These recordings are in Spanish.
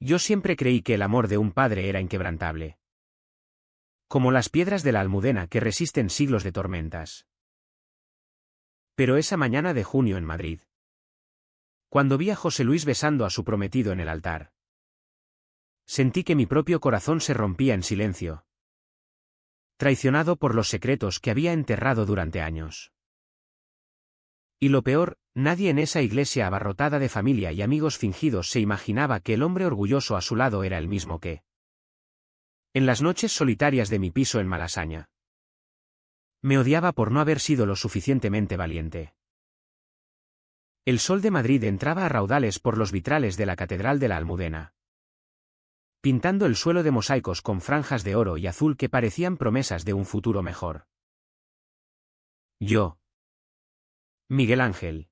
Yo siempre creí que el amor de un padre era inquebrantable. Como las piedras de la Almudena que resisten siglos de tormentas. Pero esa mañana de junio en Madrid, cuando vi a José Luis besando a su prometido en el altar, sentí que mi propio corazón se rompía en silencio, traicionado por los secretos que había enterrado durante años. Y lo peor, nadie en esa iglesia abarrotada de familia y amigos fingidos se imaginaba que el hombre orgulloso a su lado era el mismo que en las noches solitarias de mi piso en Malasaña. Me odiaba por no haber sido lo suficientemente valiente. El sol de Madrid entraba a raudales por los vitrales de la Catedral de la Almudena, pintando el suelo de mosaicos con franjas de oro y azul que parecían promesas de un futuro mejor. Yo, Miguel Ángel,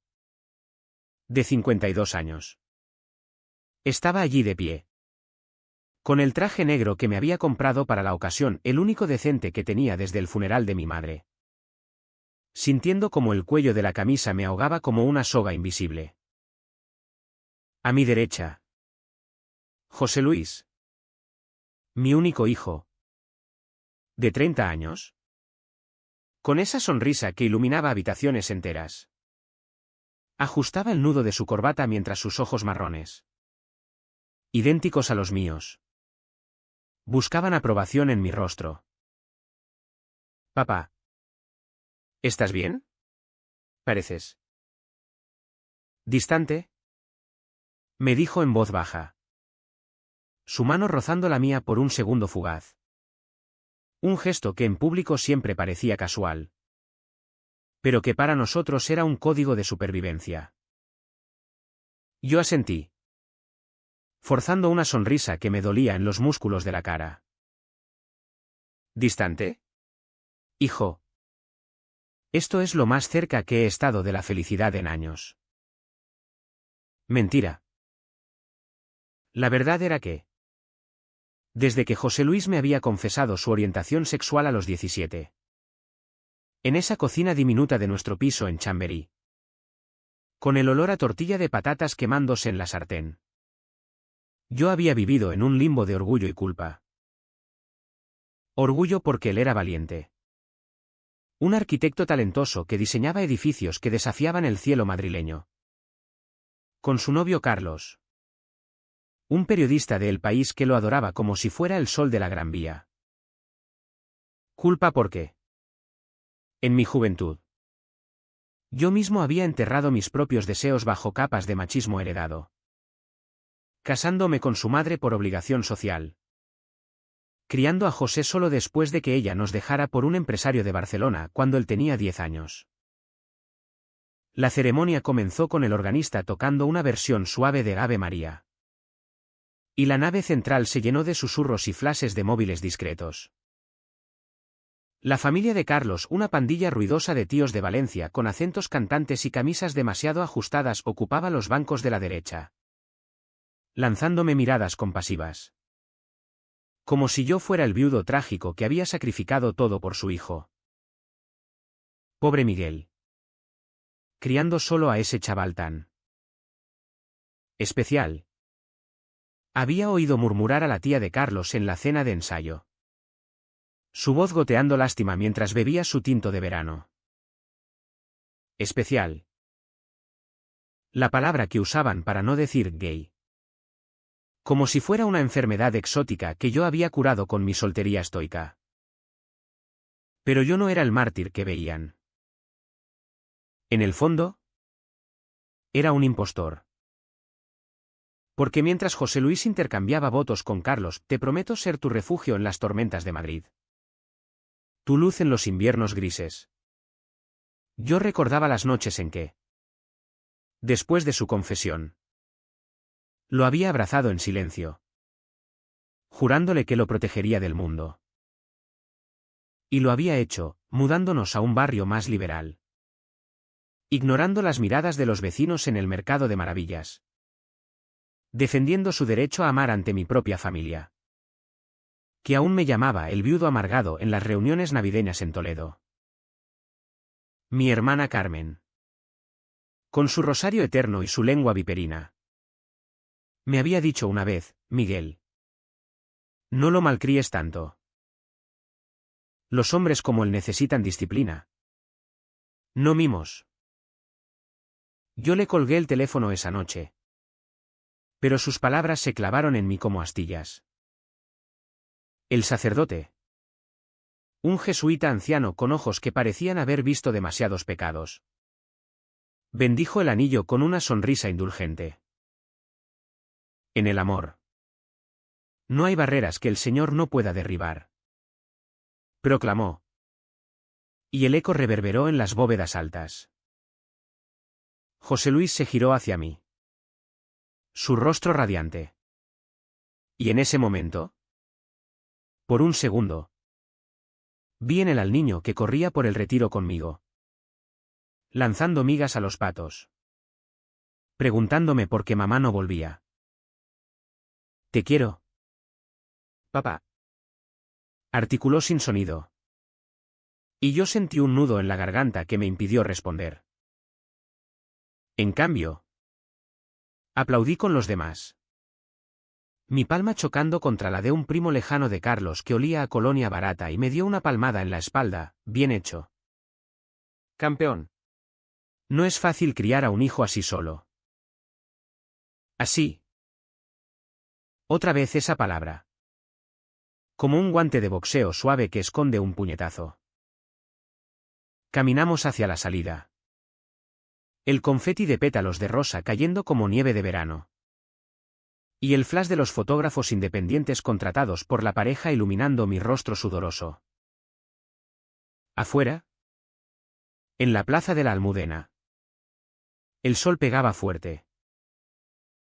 de 52 años, estaba allí de pie, con el traje negro que me había comprado para la ocasión, el único decente que tenía desde el funeral de mi madre, sintiendo como el cuello de la camisa me ahogaba como una soga invisible. A mi derecha, José Luis, mi único hijo, de 30 años, con esa sonrisa que iluminaba habitaciones enteras. Ajustaba el nudo de su corbata mientras sus ojos marrones, idénticos a los míos, buscaban aprobación en mi rostro. Papá, ¿estás bien? Pareces distante, me dijo en voz baja, su mano rozando la mía por un segundo fugaz. Un gesto que en público siempre parecía casual, pero que para nosotros era un código de supervivencia. Yo asentí, forzando una sonrisa que me dolía en los músculos de la cara. ¿Distante? Hijo. Esto es lo más cerca que he estado de la felicidad en años. Mentira. La verdad era que, desde que José Luis me había confesado su orientación sexual a los 17, en esa cocina diminuta de nuestro piso en Chamberí, con el olor a tortilla de patatas quemándose en la sartén, yo había vivido en un limbo de orgullo y culpa. Orgullo porque él era valiente. Un arquitecto talentoso que diseñaba edificios que desafiaban el cielo madrileño. Con su novio Carlos. Un periodista de El País que lo adoraba como si fuera el sol de la Gran Vía. Culpa porque, en mi juventud, yo mismo había enterrado mis propios deseos bajo capas de machismo heredado. Casándome con su madre por obligación social. Criando a José solo después de que ella nos dejara por un empresario de Barcelona cuando él tenía 10 años. La ceremonia comenzó con el organista tocando una versión suave de Ave María. Y la nave central se llenó de susurros y flashes de móviles discretos. La familia de Carlos, una pandilla ruidosa de tíos de Valencia con acentos cantantes y camisas demasiado ajustadas, ocupaba los bancos de la derecha, lanzándome miradas compasivas. Como si yo fuera el viudo trágico que había sacrificado todo por su hijo. Pobre Miguel. Criando solo a ese chaval tan especial. Había oído murmurar a la tía de Carlos en la cena de ensayo, su voz goteando lástima mientras bebía su tinto de verano. Especial. La palabra que usaban para no decir gay. Como si fuera una enfermedad exótica que yo había curado con mi soltería estoica. Pero yo no era el mártir que veían. En el fondo, era un impostor. Porque mientras José Luis intercambiaba votos con Carlos, te prometo ser tu refugio en las tormentas de Madrid. Tu luz en los inviernos grises. Yo recordaba las noches en que, después de su confesión, lo había abrazado en silencio, jurándole que lo protegería del mundo. Y lo había hecho, mudándonos a un barrio más liberal. Ignorando las miradas de los vecinos en el Mercado de Maravillas. Defendiendo su derecho a amar ante mi propia familia. Que aún me llamaba el viudo amargado en las reuniones navideñas en Toledo. Mi hermana Carmen. Con su rosario eterno y su lengua viperina. Me había dicho una vez, Miguel. No lo malcríes tanto. Los hombres como él necesitan disciplina. No mimos. Yo le colgué el teléfono esa noche. Pero sus palabras se clavaron en mí como astillas. El sacerdote. Un jesuita anciano con ojos que parecían haber visto demasiados pecados. Bendijo el anillo con una sonrisa indulgente. En el amor. No hay barreras que el Señor no pueda derribar. Proclamó. Y el eco reverberó en las bóvedas altas. José Luis se giró hacia mí. Su rostro radiante. Y en ese momento, por un segundo, vi en él al niño que corría por el retiro conmigo, lanzando migas a los patos, preguntándome por qué mamá no volvía. Te quiero, papá, articuló sin sonido. Y yo sentí un nudo en la garganta que me impidió responder. En cambio, aplaudí con los demás. Mi palma chocando contra la de un primo lejano de Carlos que olía a colonia barata y me dio una palmada en la espalda. Bien hecho. Campeón. No es fácil criar a un hijo así solo. Así. Otra vez esa palabra. Como un guante de boxeo suave que esconde un puñetazo. Caminamos hacia la salida. El confeti de pétalos de rosa cayendo como nieve de verano. Y el flash de los fotógrafos independientes contratados por la pareja iluminando mi rostro sudoroso. Afuera. En la plaza de la Almudena. El sol pegaba fuerte.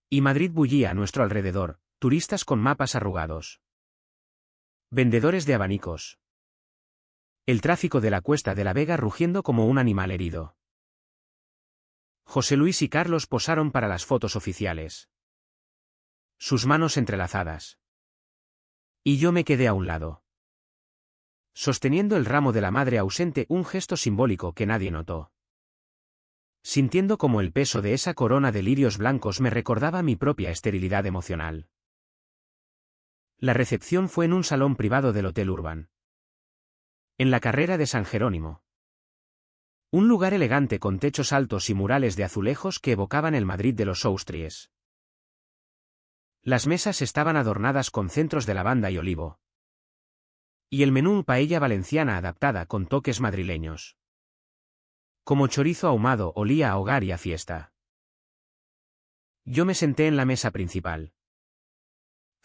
Y Madrid bullía a nuestro alrededor, turistas con mapas arrugados. Vendedores de abanicos. El tráfico de la Cuesta de la Vega rugiendo como un animal herido. José Luis y Carlos posaron para las fotos oficiales. Sus manos entrelazadas. Y yo me quedé a un lado. Sosteniendo el ramo de la madre ausente, un gesto simbólico que nadie notó. Sintiendo como el peso de esa corona de lirios blancos me recordaba mi propia esterilidad emocional. La recepción fue en un salón privado del Hotel Urban. En la carrera de San Jerónimo. Un lugar elegante con techos altos y murales de azulejos que evocaban el Madrid de los Austries. Las mesas estaban adornadas con centros de lavanda y olivo. Y el menú paella valenciana adaptada con toques madrileños. Como chorizo ahumado olía a hogar y a fiesta. Yo me senté en la mesa principal.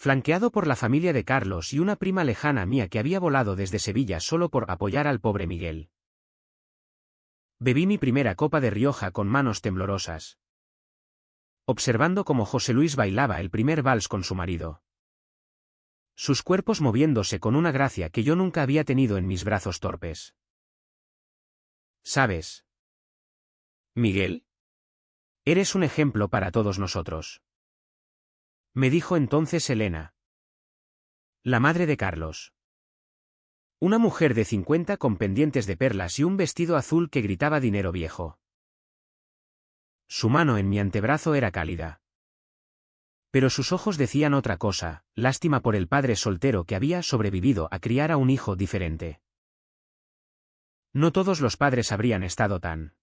Flanqueado por la familia de Carlos y una prima lejana mía que había volado desde Sevilla solo por apoyar al pobre Miguel. Bebí mi primera copa de Rioja con manos temblorosas. Observando cómo José Luis bailaba el primer vals con su marido. Sus cuerpos moviéndose con una gracia que yo nunca había tenido en mis brazos torpes. ¿Sabes? Miguel. Eres un ejemplo para todos nosotros. Me dijo entonces Elena. La madre de Carlos. Una mujer de 50 con pendientes de perlas y un vestido azul que gritaba dinero viejo. Su mano en mi antebrazo era cálida. Pero sus ojos decían otra cosa, lástima por el padre soltero que había sobrevivido a criar a un hijo diferente. No todos los padres habrían estado tan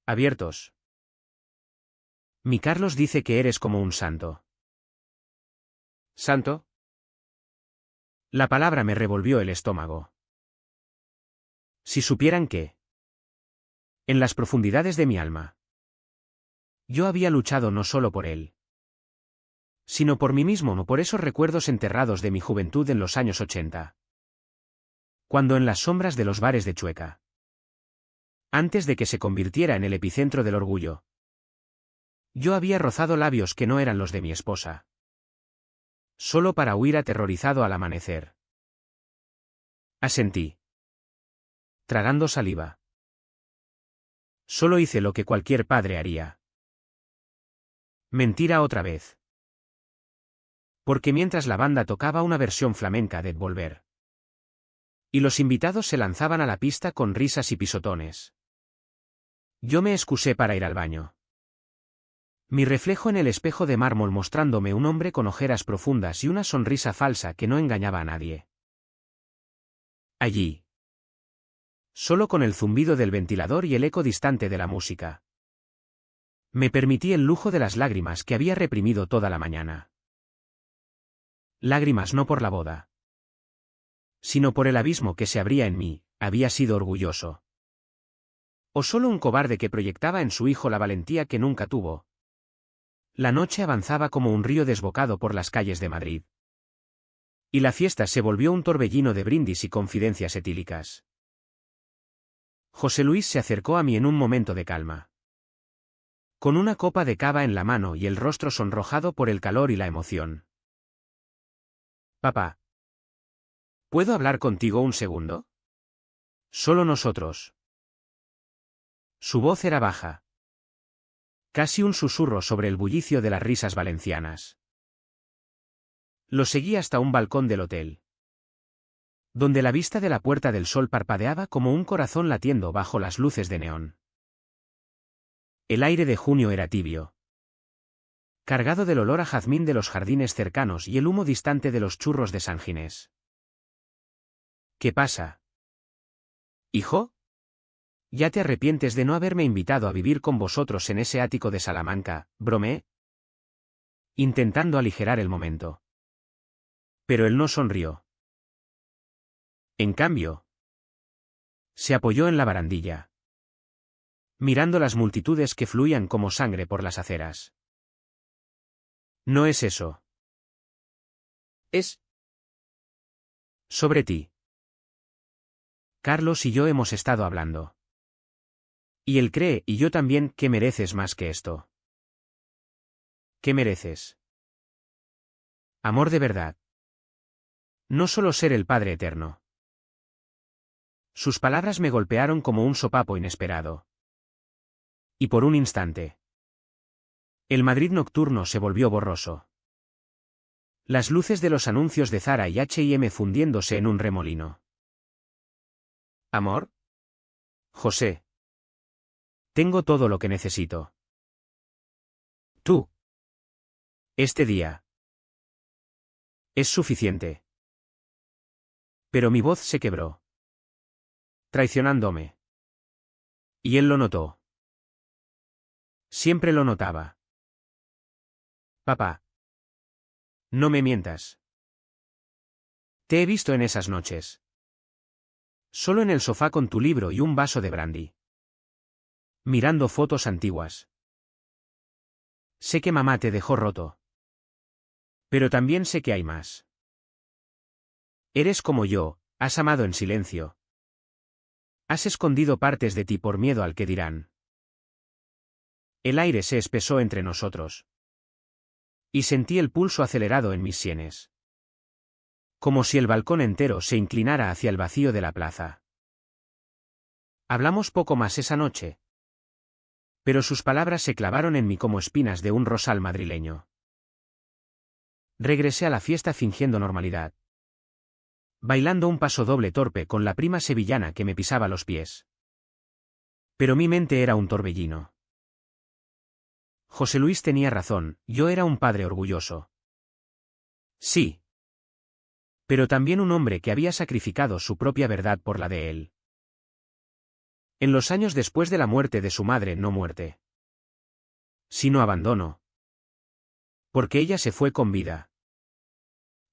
abiertos. Mi Carlos dice que eres como un santo. ¿Santo? La palabra me revolvió el estómago. Si supieran que, en las profundidades de mi alma, yo había luchado no solo por él, sino por mí mismo o por esos recuerdos enterrados de mi juventud en los años 80. Cuando en las sombras de los bares de Chueca, antes de que se convirtiera en el epicentro del orgullo, yo había rozado labios que no eran los de mi esposa. Solo para huir aterrorizado al amanecer. Asentí. Tragando saliva. Solo hice lo que cualquier padre haría. Mentira otra vez. Porque mientras la banda tocaba una versión flamenca de Volver, y los invitados se lanzaban a la pista con risas y pisotones, yo me excusé para ir al baño. Mi reflejo en el espejo de mármol mostrándome un hombre con ojeras profundas y una sonrisa falsa que no engañaba a nadie. Allí. Solo con el zumbido del ventilador y el eco distante de la música. Me permití el lujo de las lágrimas que había reprimido toda la mañana. Lágrimas no por la boda, sino por el abismo que se abría en mí. Había sido orgulloso. ¿O solo un cobarde que proyectaba en su hijo la valentía que nunca tuvo? La noche avanzaba como un río desbocado por las calles de Madrid. Y la fiesta se volvió un torbellino de brindis y confidencias etílicas. José Luis se acercó a mí en un momento de calma. Con una copa de cava en la mano y el rostro sonrojado por el calor y la emoción. Papá. ¿Puedo hablar contigo un segundo? Solo nosotros. Su voz era baja. Casi un susurro sobre el bullicio de las risas valencianas. Lo seguí hasta un balcón del hotel, donde la vista de la Puerta del Sol parpadeaba como un corazón latiendo bajo las luces de neón. El aire de junio era tibio, cargado del olor a jazmín de los jardines cercanos y el humo distante de los churros de San Ginés. ¿Qué pasa? ¿Hijo? ¿Ya te arrepientes de no haberme invitado a vivir con vosotros en ese ático de Salamanca? Bromeé, intentando aligerar el momento. Pero él no sonrió. En cambio, se apoyó en la barandilla, mirando las multitudes que fluían como sangre por las aceras. No es eso. Es sobre ti. Carlos y yo hemos estado hablando. Y él cree, y yo también, que mereces más que esto. ¿Qué mereces? Amor de verdad. No solo ser el Padre Eterno. Sus palabras me golpearon como un sopapo inesperado. Y por un instante, el Madrid nocturno se volvió borroso. Las luces de los anuncios de Zara y H&M fundiéndose en un remolino. ¿Amor? José. Tengo todo lo que necesito. Tú. Este día. Es suficiente. Pero mi voz se quebró, traicionándome. Y él lo notó. Siempre lo notaba. Papá. No me mientas. Te he visto en esas noches. Solo en el sofá con tu libro y un vaso de brandy. Mirando fotos antiguas. Sé que mamá te dejó roto. Pero también sé que hay más. Eres como yo, has amado en silencio. Has escondido partes de ti por miedo al que dirán. El aire se espesó entre nosotros. Y sentí el pulso acelerado en mis sienes. Como si el balcón entero se inclinara hacia el vacío de la plaza. Hablamos poco más esa noche. Pero sus palabras se clavaron en mí como espinas de un rosal madrileño. Regresé a la fiesta fingiendo normalidad, bailando un paso doble torpe con la prima sevillana que me pisaba los pies. Pero mi mente era un torbellino. José Luis tenía razón, yo era un padre orgulloso. Sí. Pero también un hombre que había sacrificado su propia verdad por la de él. En los años después de la muerte de su madre, no muerte, sino abandono. Porque ella se fue con vida,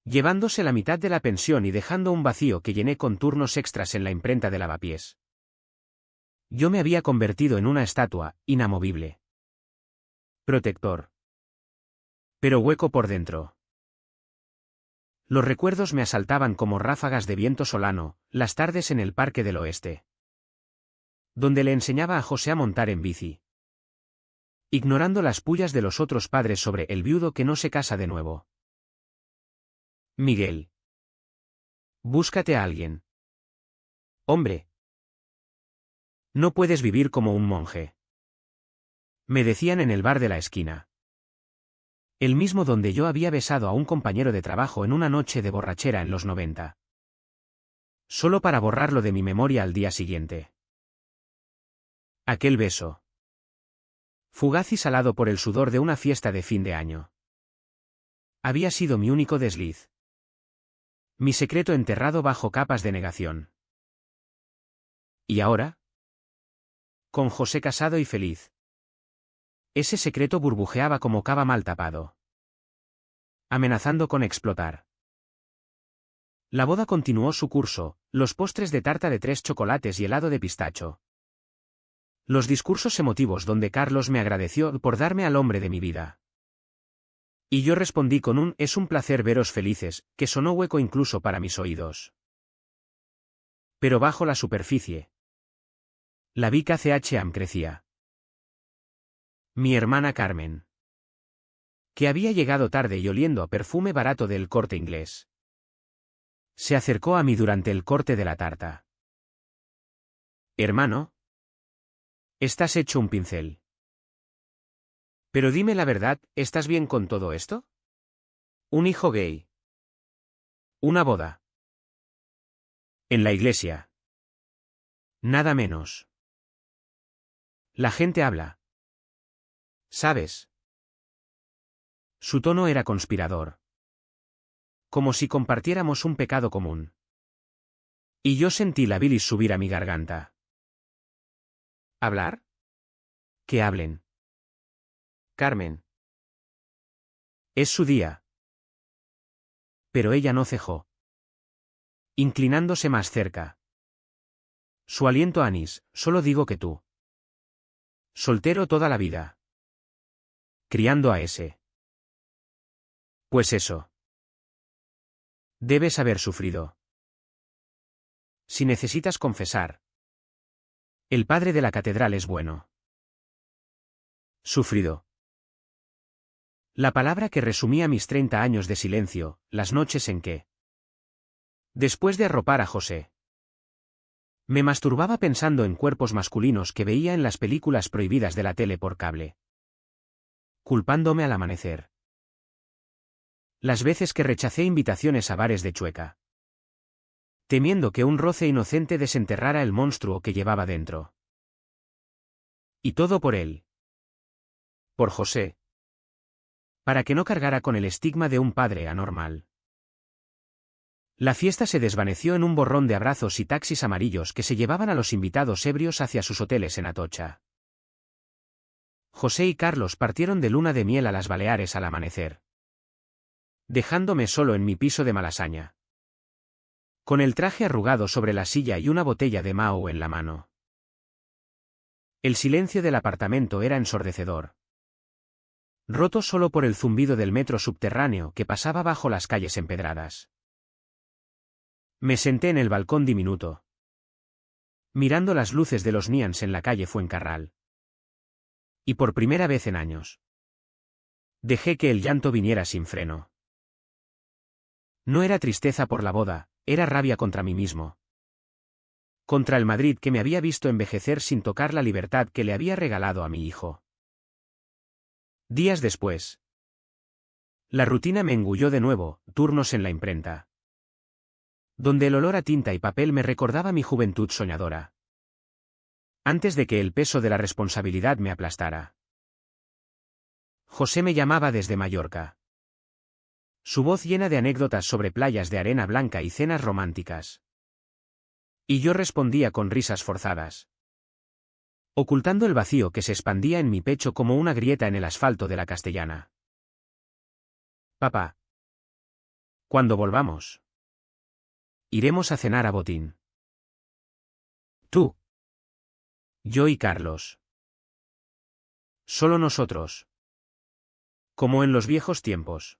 llevándose la mitad de la pensión y dejando un vacío que llené con turnos extras en la imprenta de Lavapiés. Yo me había convertido en una estatua, inamovible. Protector. Pero hueco por dentro. Los recuerdos me asaltaban como ráfagas de viento solano, las tardes en el Parque del Oeste, donde le enseñaba a José a montar en bici, ignorando las pullas de los otros padres sobre el viudo que no se casa de nuevo. Miguel. Búscate a alguien. Hombre. No puedes vivir como un monje. Me decían en el bar de la esquina. El mismo donde yo había besado a un compañero de trabajo en una noche de borrachera en los 90. Solo para borrarlo de mi memoria al día siguiente. Aquel beso. Fugaz y salado por el sudor de una fiesta de fin de año. Había sido mi único desliz. Mi secreto enterrado bajo capas de negación. ¿Y ahora? Con José casado y feliz. Ese secreto burbujeaba como cava mal tapado, amenazando con explotar. La boda continuó su curso, los postres de tarta de 3 chocolates y helado de pistacho. Los discursos emotivos donde Carlos me agradeció por darme al hombre de mi vida. Y yo respondí con un «es un placer veros felices», que sonó hueco incluso para mis oídos. Pero bajo la superficie, la Vica CHAM crecía. Mi hermana Carmen, que había llegado tarde y oliendo a perfume barato del Corte Inglés, se acercó a mí durante el corte de la tarta. Hermano, estás hecho un pincel. Pero dime la verdad, ¿estás bien con todo esto? Un hijo gay. Una boda. En la iglesia. Nada menos. La gente habla. ¿Sabes? Su tono era conspirador. Como si compartiéramos un pecado común. Y yo sentí la bilis subir a mi garganta. ¿Hablar? Que hablen. Carmen. Es su día. Pero ella no cejó. Inclinándose más cerca. Su aliento anís, solo digo que tú. Soltero toda la vida. Criando a ese. Pues eso. Debes haber sufrido. Si necesitas confesar. El padre de la catedral es bueno. Sufrido. La palabra que resumía mis 30 años de silencio, las noches en que, después de arropar a José, me masturbaba pensando en cuerpos masculinos que veía en las películas prohibidas de la tele por cable. Culpándome al amanecer. Las veces que rechacé invitaciones a bares de Chueca. Temiendo que un roce inocente desenterrara el monstruo que llevaba dentro. Y todo por él. Por José. Para que no cargara con el estigma de un padre anormal. La fiesta se desvaneció en un borrón de abrazos y taxis amarillos que se llevaban a los invitados ebrios hacia sus hoteles en Atocha. José y Carlos partieron de luna de miel a las Baleares al amanecer, dejándome solo en mi piso de Malasaña, con el traje arrugado sobre la silla y una botella de Mao en la mano. El silencio del apartamento era ensordecedor, roto solo por el zumbido del metro subterráneo que pasaba bajo las calles empedradas. Me senté en el balcón diminuto, mirando las luces de los Nians en la calle Fuencarral. Y por primera vez en años, dejé que el llanto viniera sin freno. No era tristeza por la boda, era rabia contra mí mismo. Contra el Madrid que me había visto envejecer sin tocar la libertad que le había regalado a mi hijo. Días después, la rutina me engulló de nuevo, turnos en la imprenta, donde el olor a tinta y papel me recordaba mi juventud soñadora. Antes de que el peso de la responsabilidad me aplastara. José me llamaba desde Mallorca. Su voz llena de anécdotas sobre playas de arena blanca y cenas románticas. Y yo respondía con risas forzadas, ocultando el vacío que se expandía en mi pecho como una grieta en el asfalto de la Castellana. Papá. Cuando volvamos, iremos a cenar a Botín. Tú. Yo y Carlos. Solo nosotros. Como en los viejos tiempos.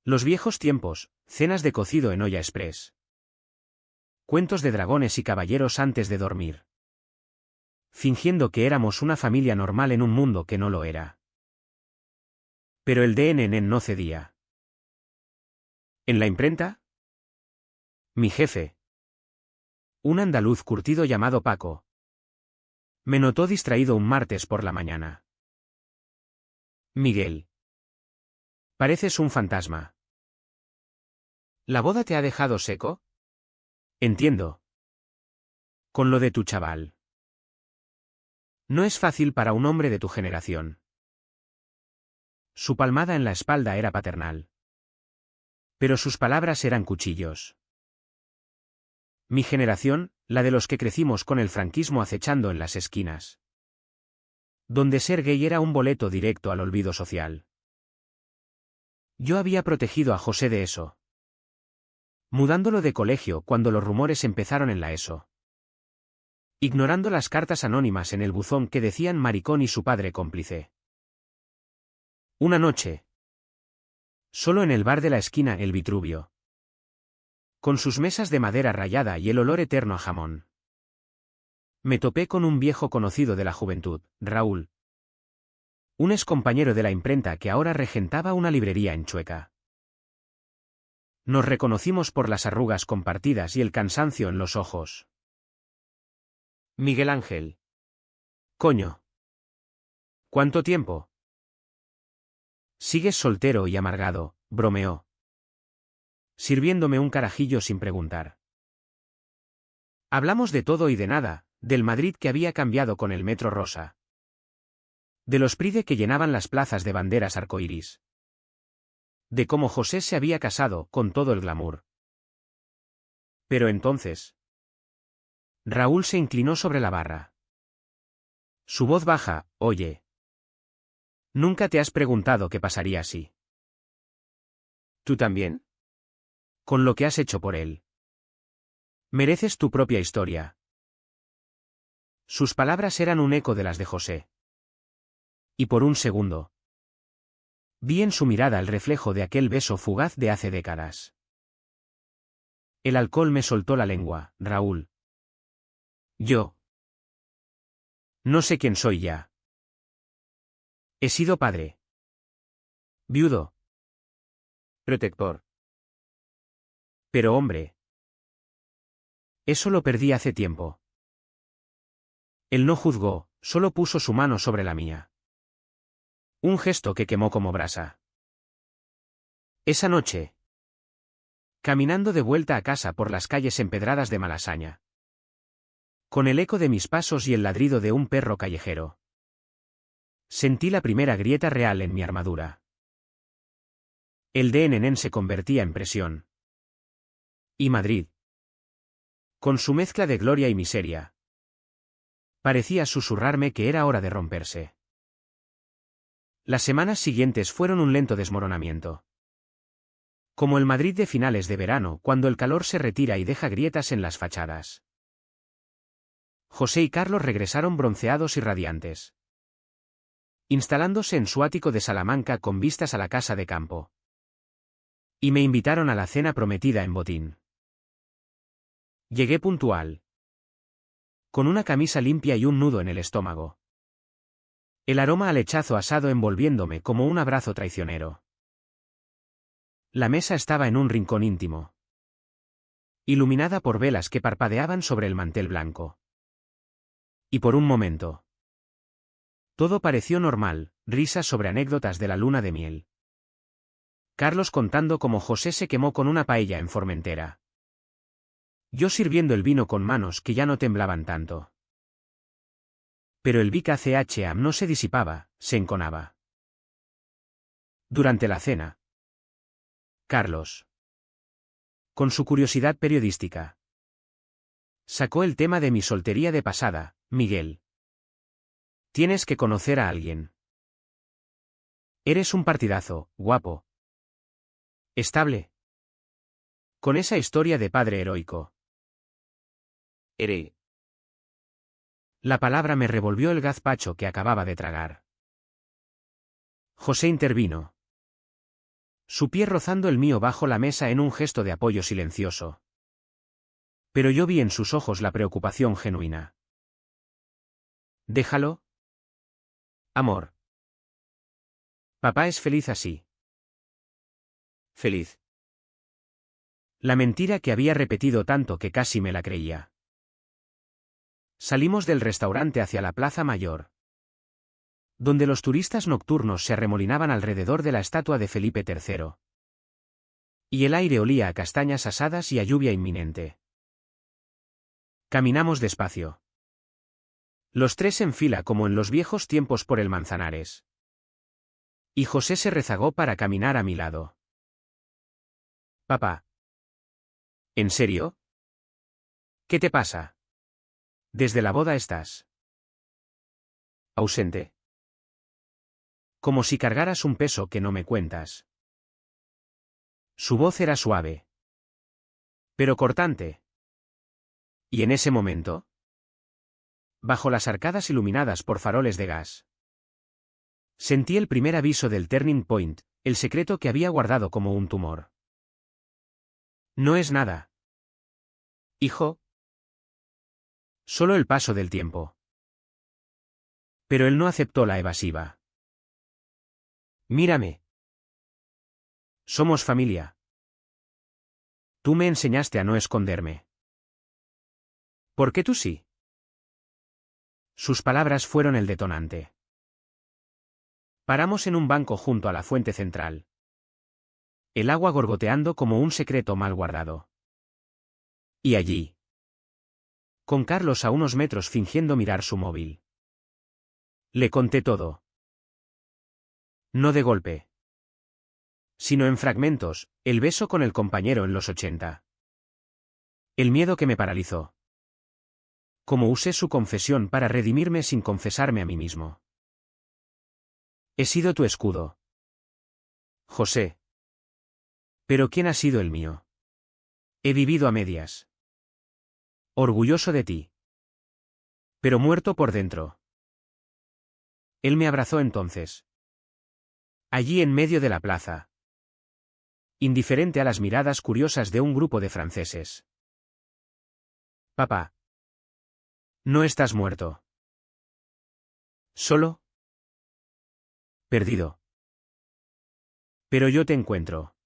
Los viejos tiempos, cenas de cocido en olla express. Cuentos de dragones y caballeros antes de dormir. Fingiendo que éramos una familia normal en un mundo que no lo era. Pero el DNN no cedía. ¿En la imprenta? Mi jefe, un andaluz curtido llamado Paco, me notó distraído un martes por la mañana. Miguel. Pareces un fantasma. ¿La boda te ha dejado seco? Entiendo. Con lo de tu chaval. No es fácil para un hombre de tu generación. Su palmada en la espalda era paternal. Pero sus palabras eran cuchillos. Mi generación, la de los que crecimos con el franquismo acechando en las esquinas. Donde ser gay era un boleto directo al olvido social. Yo había protegido a José de eso. Mudándolo de colegio cuando los rumores empezaron en la ESO. Ignorando las cartas anónimas en el buzón que decían maricón y su padre cómplice. Una noche. Solo en el bar de la esquina El Vitruvio. Con sus mesas de madera rayada y el olor eterno a jamón. Me topé con un viejo conocido de la juventud, Raúl. Un excompañero de la imprenta que ahora regentaba una librería en Chueca. Nos reconocimos por las arrugas compartidas y el cansancio en los ojos. Miguel Ángel. Coño. ¿Cuánto tiempo? Sigues soltero y amargado, bromeó. Sirviéndome un carajillo sin preguntar. Hablamos de todo y de nada, del Madrid que había cambiado con el metro rosa. De los Pride que llenaban las plazas de banderas arcoíris. De cómo José se había casado con todo el glamour. Pero entonces. Raúl se inclinó sobre la barra. Su voz baja, oye. ¿Nunca te has preguntado qué pasaría así? ¿Tú también? Con lo que has hecho por él. Mereces tu propia historia. Sus palabras eran un eco de las de José. Y por un segundo. Vi en su mirada el reflejo de aquel beso fugaz de hace décadas. El alcohol me soltó la lengua, Raúl. Yo. No sé quién soy ya. He sido padre. Viudo. Protector. Pero hombre. Eso lo perdí hace tiempo. Él no juzgó, solo puso su mano sobre la mía. Un gesto que quemó como brasa. Esa noche. Caminando de vuelta a casa por las calles empedradas de Malasaña. Con el eco de mis pasos y el ladrido de un perro callejero. Sentí la primera grieta real en mi armadura. El de Nenén se convertía en presión. Y Madrid. Con su mezcla de gloria y miseria. Parecía susurrarme que era hora de romperse. Las semanas siguientes fueron un lento desmoronamiento. Como el Madrid de finales de verano, cuando el calor se retira y deja grietas en las fachadas. José y Carlos regresaron bronceados y radiantes. Instalándose en su ático de Salamanca con vistas a la casa de campo. Y me invitaron a la cena prometida en Botín. Llegué puntual. Con una camisa limpia y un nudo en el estómago. El aroma a lechazo asado envolviéndome como un abrazo traicionero. La mesa estaba en un rincón íntimo. Iluminada por velas que parpadeaban sobre el mantel blanco. Y por un momento. Todo pareció normal, risas sobre anécdotas de la luna de miel. Carlos contando cómo José se quemó con una paella en Formentera. Yo sirviendo el vino con manos que ya no temblaban tanto. Pero el Vic ACHA no se disipaba, se enconaba. Durante la cena. Carlos. Con su curiosidad periodística. Sacó el tema de mi soltería de pasada, Miguel. Tienes que conocer a alguien. Eres un partidazo, guapo. Estable. Con esa historia de padre heroico. La palabra me revolvió el gazpacho que acababa de tragar. José intervino. Su pie rozando el mío bajo la mesa en un gesto de apoyo silencioso. Pero yo vi en sus ojos la preocupación genuina. Déjalo. Amor. Papá es feliz así. Feliz. La mentira que había repetido tanto que casi me la creía. Salimos del restaurante hacia la Plaza Mayor. Donde los turistas nocturnos se arremolinaban alrededor de la estatua de Felipe III. Y el aire olía a castañas asadas y a lluvia inminente. Caminamos despacio. Los tres en fila como en los viejos tiempos por el Manzanares. Y José se rezagó para caminar a mi lado. Papá. ¿En serio? ¿Qué te pasa? Desde la boda estás ausente. Como si cargaras un peso que no me cuentas. Su voz era suave, pero cortante. Y en ese momento, bajo las arcadas iluminadas por faroles de gas, sentí el primer aviso del turning point, el secreto que había guardado como un tumor. No es nada. Hijo. Solo el paso del tiempo. Pero él no aceptó la evasiva. Mírame. Somos familia. Tú me enseñaste a no esconderme. ¿Por qué tú sí? Sus palabras fueron el detonante. Paramos en un banco junto a la fuente central. El agua gorgoteando como un secreto mal guardado. Y allí, con Carlos a unos metros fingiendo mirar su móvil. Le conté todo. No de golpe, sino en fragmentos, el beso con el compañero en los 80. El miedo que me paralizó. Cómo usé su confesión para redimirme sin confesarme a mí mismo. He sido tu escudo, José. Pero ¿quién ha sido el mío? He vivido a medias. Orgulloso de ti. Pero muerto por dentro. Él me abrazó entonces. Allí en medio de la plaza. Indiferente a las miradas curiosas de un grupo de franceses. Papá. No estás muerto. Solo. Perdido. Pero yo te encuentro.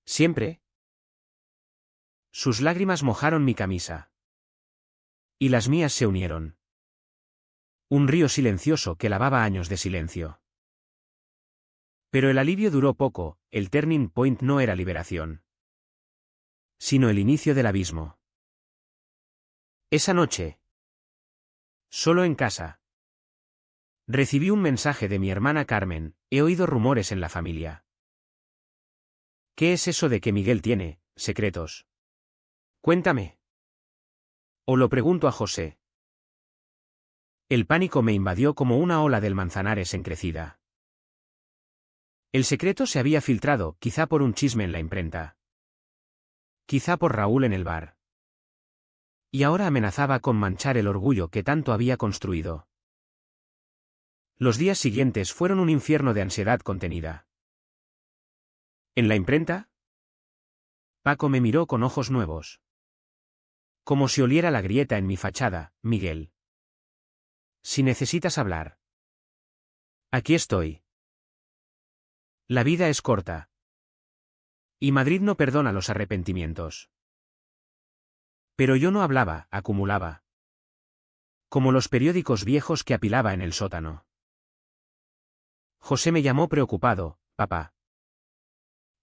¿Siempre? Sus lágrimas mojaron mi camisa. Y las mías se unieron. Un río silencioso que lavaba años de silencio. Pero el alivio duró poco, el turning point no era liberación, sino el inicio del abismo. Esa noche, solo en casa, recibí un mensaje de mi hermana Carmen: he oído rumores en la familia. ¿Qué es eso de que Miguel tiene secretos? Cuéntame. O lo pregunto a José. El pánico me invadió como una ola del Manzanares encrecida. El secreto se había filtrado, quizá por un chisme en la imprenta. Quizá por Raúl en el bar. Y ahora amenazaba con manchar el orgullo que tanto había construido. Los días siguientes fueron un infierno de ansiedad contenida. ¿En la imprenta? Paco me miró con ojos nuevos. Como si oliera la grieta en mi fachada, Miguel. Si necesitas hablar. Aquí estoy. La vida es corta. Y Madrid no perdona los arrepentimientos. Pero yo no hablaba, acumulaba. Como los periódicos viejos que apilaba en el sótano. José me llamó preocupado: papá.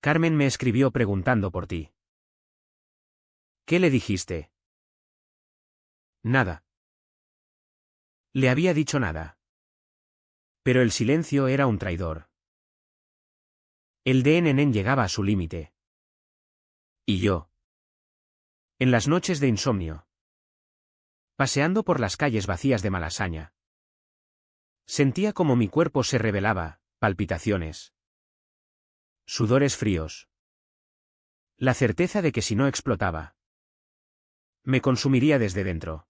Carmen me escribió preguntando por ti. ¿Qué le dijiste? Nada. Le había dicho nada. Pero el silencio era un traidor. El DNN llegaba a su límite. Y yo. En las noches de insomnio. Paseando por las calles vacías de Malasaña. Sentía como mi cuerpo se rebelaba, palpitaciones. Sudores fríos. La certeza de que si no explotaba, me consumiría desde dentro.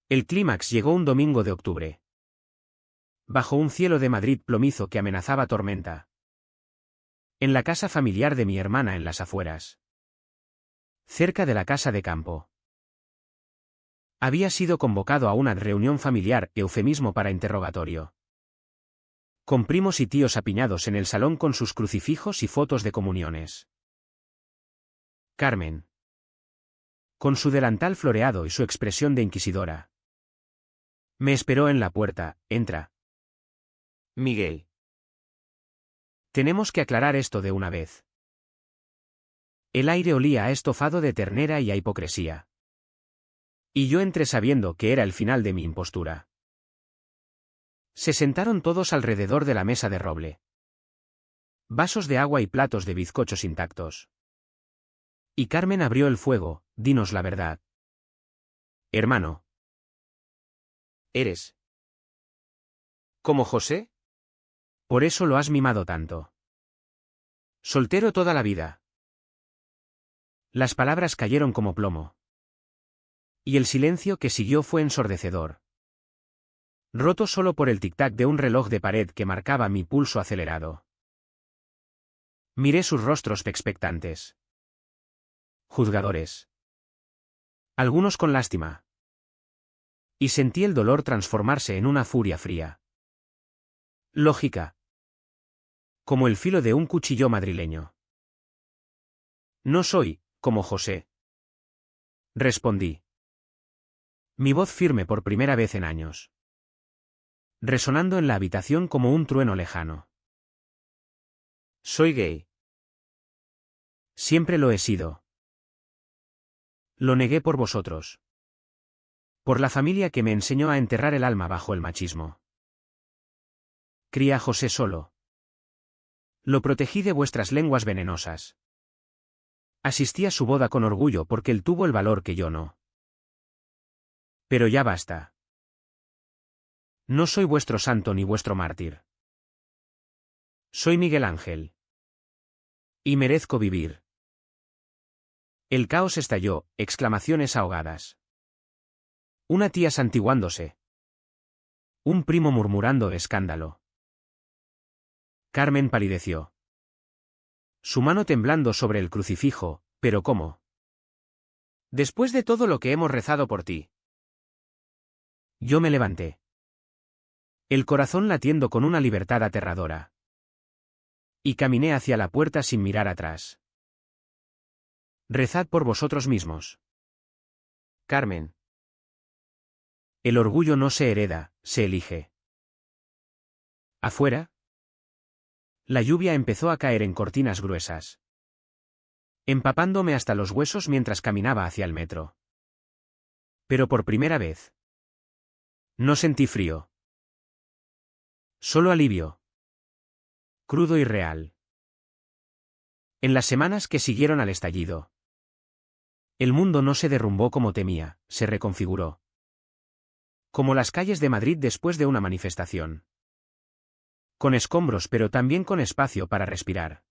El clímax llegó un domingo de octubre. Bajo un cielo de Madrid plomizo que amenazaba tormenta. En la casa familiar de mi hermana en las afueras. Cerca de la casa de campo. Había sido convocado a una reunión familiar, eufemismo para interrogatorio. Con primos y tíos apiñados en el salón con sus crucifijos y fotos de comuniones. Carmen. Con su delantal floreado y su expresión de inquisidora. Me esperó en la puerta: entra. Miguel. Tenemos que aclarar esto de una vez. El aire olía a estofado de ternera y a hipocresía. Y yo entré sabiendo que era el final de mi impostura. Se sentaron todos alrededor de la mesa de roble. Vasos de agua y platos de bizcochos intactos. Y Carmen abrió el fuego. Dinos la verdad. Hermano. ¿Eres como José? Por eso lo has mimado tanto. Soltero toda la vida. Las palabras cayeron como plomo. Y el silencio que siguió fue ensordecedor. Roto solo por el tic-tac de un reloj de pared que marcaba mi pulso acelerado. Miré sus rostros expectantes. Juzgadores. Algunos con lástima. Y sentí el dolor transformarse en una furia fría. Lógica. Como el filo de un cuchillo madrileño. No soy, como José. Respondí. Mi voz firme por primera vez en años. Resonando en la habitación como un trueno lejano. Soy gay. Siempre lo he sido. Lo negué por vosotros. Por la familia que me enseñó a enterrar el alma bajo el machismo. Crié a José solo. Lo protegí de vuestras lenguas venenosas. Asistí a su boda con orgullo porque él tuvo el valor que yo no. Pero ya basta. No soy vuestro santo ni vuestro mártir. Soy Miguel Ángel. Y merezco vivir. El caos estalló, exclamaciones ahogadas. Una tía santiguándose. Un primo murmurando escándalo. Carmen palideció. Su mano temblando sobre el crucifijo, pero ¿cómo? Después de todo lo que hemos rezado por ti. Yo me levanté. El corazón latiendo con una libertad aterradora. Y caminé hacia la puerta sin mirar atrás. Rezad por vosotros mismos. Carmen. El orgullo no se hereda, se elige. Afuera. La lluvia empezó a caer en cortinas gruesas. Empapándome hasta los huesos mientras caminaba hacia el metro. Pero por primera vez. No sentí frío. Solo alivio. Crudo y real. En las semanas que siguieron al estallido. El mundo no se derrumbó como temía, se reconfiguró. Como las calles de Madrid después de una manifestación. Con escombros pero también con espacio para respirar.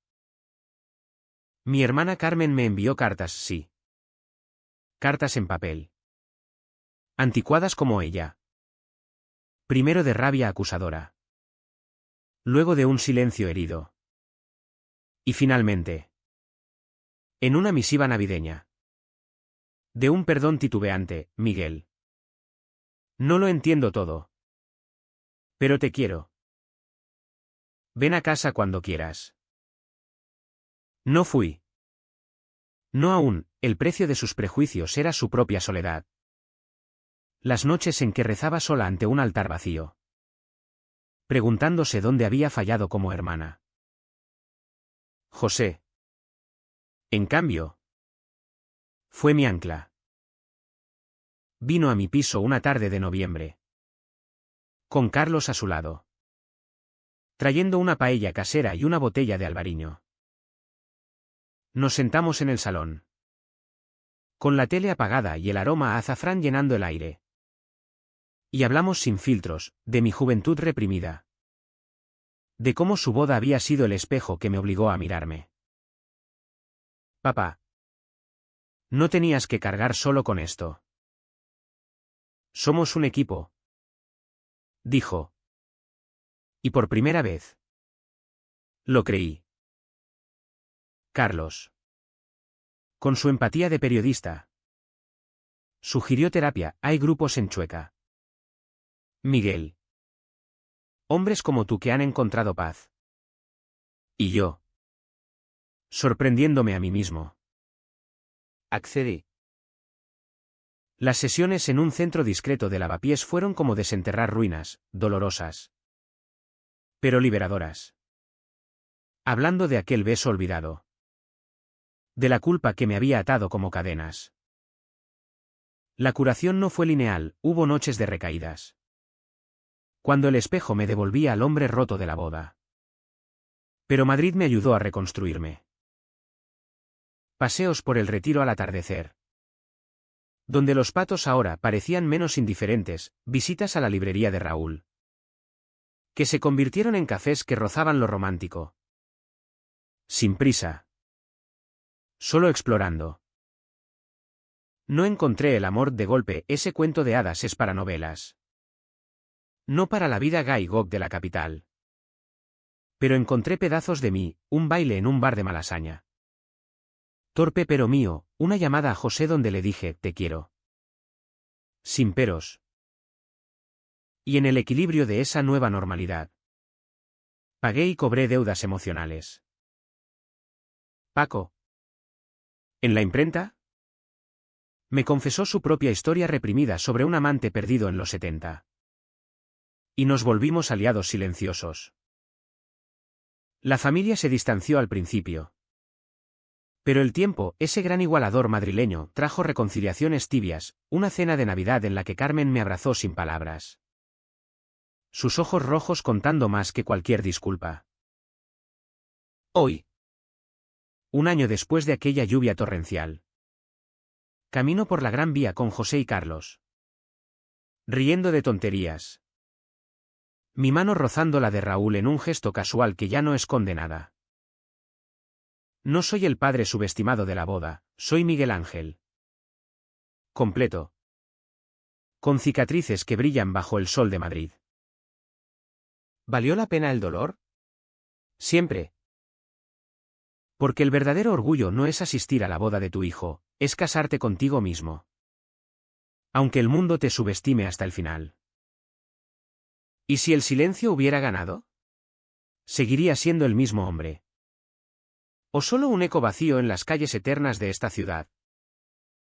Mi hermana Carmen me envió cartas, sí. Cartas en papel. Anticuadas como ella. Primero de rabia acusadora. Luego de un silencio herido. Y finalmente. En una misiva navideña. De un perdón titubeante, Miguel. No lo entiendo todo. Pero te quiero. Ven a casa cuando quieras. No fui. No aún, el precio de sus prejuicios era su propia soledad. Las noches en que rezaba sola ante un altar vacío. Preguntándose dónde había fallado como hermana. José. En cambio. Fue mi ancla. Vino a mi piso una tarde de noviembre. Con Carlos a su lado. Trayendo una paella casera y una botella de albariño. Nos sentamos en el salón. Con la tele apagada y el aroma a azafrán llenando el aire. Y hablamos sin filtros, de mi juventud reprimida. De cómo su boda había sido el espejo que me obligó a mirarme. Papá. No tenías que cargar solo con esto. Somos un equipo. Dijo. Y por primera vez. Lo creí. Carlos. Con su empatía de periodista. Sugirió terapia, hay grupos en Chueca. Miguel. Hombres como tú que han encontrado paz. Y yo. Sorprendiéndome a mí mismo. Accedí. Las sesiones en un centro discreto de lavapiés fueron como desenterrar ruinas, dolorosas. Pero liberadoras. Hablando de aquel beso olvidado. De la culpa que me había atado como cadenas. La curación no fue lineal, hubo noches de recaídas. Cuando el espejo me devolvía al hombre roto de la boda. Pero Madrid me ayudó a reconstruirme. Paseos por el Retiro al atardecer. Donde los patos ahora parecían menos indiferentes, visitas a la librería de Raúl. Que se convirtieron en cafés que rozaban lo romántico. Sin prisa. Solo explorando. No encontré el amor de golpe, ese cuento de hadas es para novelas. No para la vida Guy Gog de la capital. Pero encontré pedazos de mí, un baile en un bar de Malasaña. Torpe pero mío, una llamada a José donde le dije, te quiero. Sin peros. Y en el equilibrio de esa nueva normalidad. Pagué y cobré deudas emocionales. Paco. ¿En la imprenta? Me confesó su propia historia reprimida sobre un amante perdido en los 70. Y nos volvimos aliados silenciosos. La familia se distanció al principio. Pero el tiempo, ese gran igualador madrileño, trajo reconciliaciones tibias, una cena de Navidad en la que Carmen me abrazó sin palabras. Sus ojos rojos contando más que cualquier disculpa. Hoy. Un año después de aquella lluvia torrencial. Camino por la Gran Vía con José y Carlos. Riendo de tonterías. Mi mano rozando la de Raúl en un gesto casual que ya no esconde nada. No soy el padre subestimado de la boda, soy Miguel Ángel. Completo. Con cicatrices que brillan bajo el sol de Madrid. ¿Valió la pena el dolor? Siempre. Porque el verdadero orgullo no es asistir a la boda de tu hijo, es casarte contigo mismo. Aunque el mundo te subestime hasta el final. ¿Y si el silencio hubiera ganado? Seguiría siendo el mismo hombre. O solo un eco vacío en las calles eternas de esta ciudad.